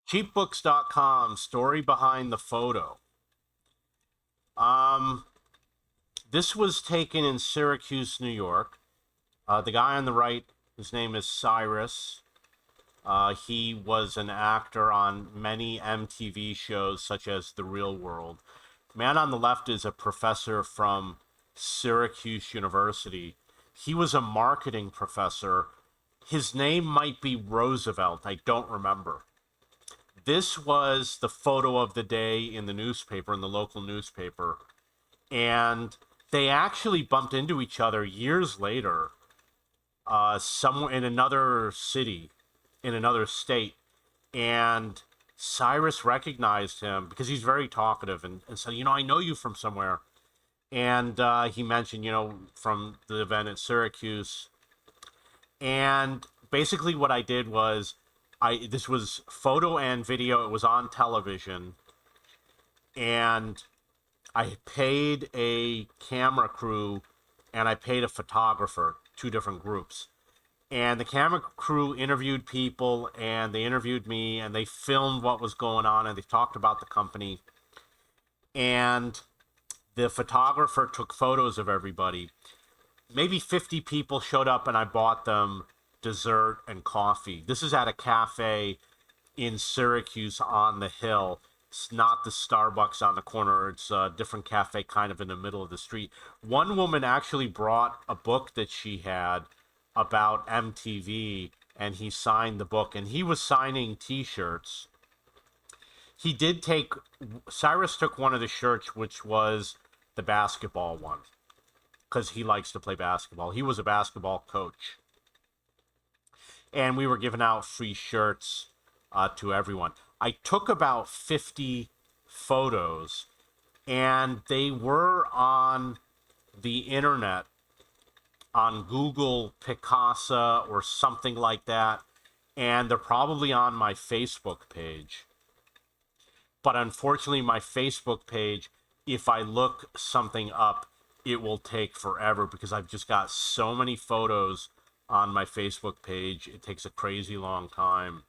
CheapBooks.com, story behind the photo. Um, this was taken in Syracuse, New York. The guy on the right, his name is Cyrus. He was an actor on many MTV shows such as The Real World. The man on the left is a professor from Syracuse University. He was a marketing professor. His name might be Roosevelt. I don't remember. This was the photo of the day in the newspaper, in the local newspaper. And they actually bumped into each other years later, somewhere in another city, in another state. And Cyrus recognized him because he's very talkative and said, I know you from somewhere. And he mentioned, from the event at Syracuse. And basically, what I did was, this was photo and video. It was on television, and I paid a camera crew and I paid a photographer, two different groups. And the camera crew interviewed people and they interviewed me and they filmed what was going on and they talked about the company. And the photographer took photos of everybody. Maybe 50 people showed up and I bought them dessert and coffee. This is at a cafe in Syracuse on the hill. It's not the Starbucks on the corner. It's a different cafe kind of in the middle of the street. One woman actually brought a book that she had about MTV and he signed the book and he was signing t-shirts. He did take, Cyrus took one of the shirts, which was the basketball one because he likes to play basketball. He was a basketball coach. And we were giving out free shirts to everyone. I took about 50 photos, and they were on the internet, on Google Picasa or something like that, and they're probably on my Facebook page. But unfortunately, my Facebook page, if I look something up, it will take forever because I've just got so many photos on my Facebook page. It takes a crazy long time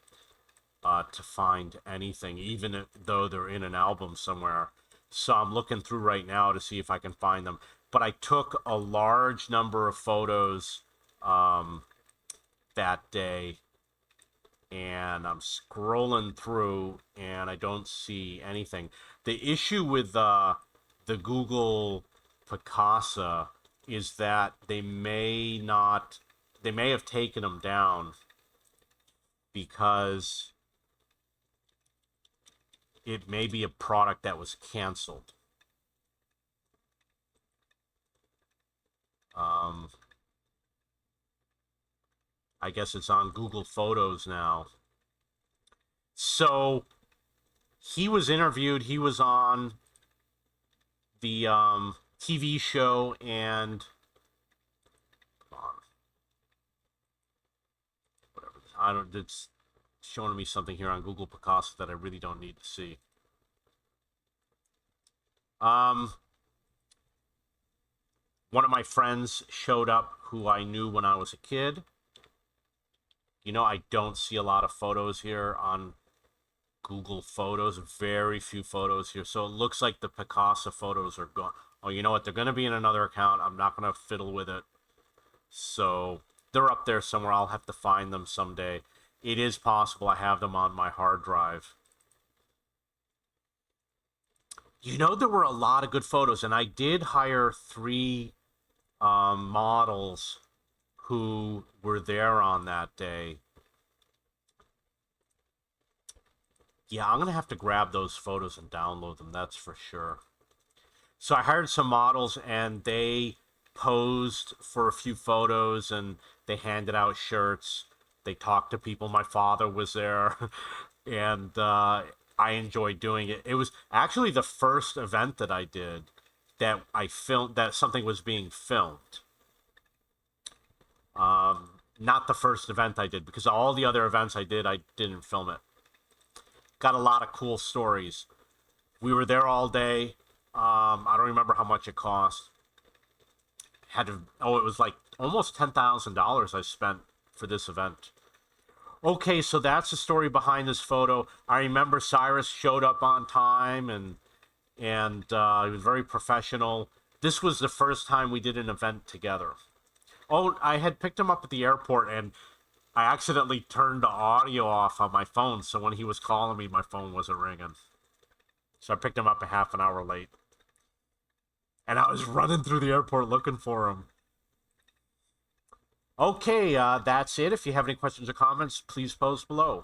to find anything, even though they're in an album somewhere. So I'm looking through right now to see if I can find them. But I took a large number of photos that day, and I'm scrolling through, and I don't see anything. The issue with the Google Picasa is that they may have taken them down because it may be a product that was canceled. Um, I guess it's on Google Photos now. So he was interviewed. He was on the TV show, and come on, whatever. I don't. It's showing me something here on Google Picasso that I really don't need to see. Um, One of my friends showed up who I knew when I was a kid. I don't see a lot of photos here on Google Photos, very few photos here. So it looks like the Picasso photos are gone. Oh, you know what? They're going to be in another account. I'm not going to fiddle with it. So they're up there somewhere. I'll have to find them someday. It is possible I have them on my hard drive. There were a lot of good photos, and I did hire three models who were there on that day. Yeah, I'm going to have to grab those photos and download them, that's for sure. So I hired some models, and they posed for a few photos, and they handed out shirts. They talked to people. My father was there, and I enjoyed doing it. It was actually the first event that I did that I filmed, that something was being filmed. Not the first event I did, because all the other events I didn't film it. Got a lot of cool stories. We were there all day. I don't remember how much it cost. It was like almost $10,000 I spent for this event. Okay, so that's the story behind this photo. I remember Syrus showed up on time, and he was very professional. This was the first time we did an event together. Oh, I had picked him up at the airport, and I accidentally turned the audio off on my phone, so when he was calling me, my phone wasn't ringing. So I picked him up a half an hour late. And I was running through the airport looking for him. Okay, that's it. If you have any questions or comments, please post below.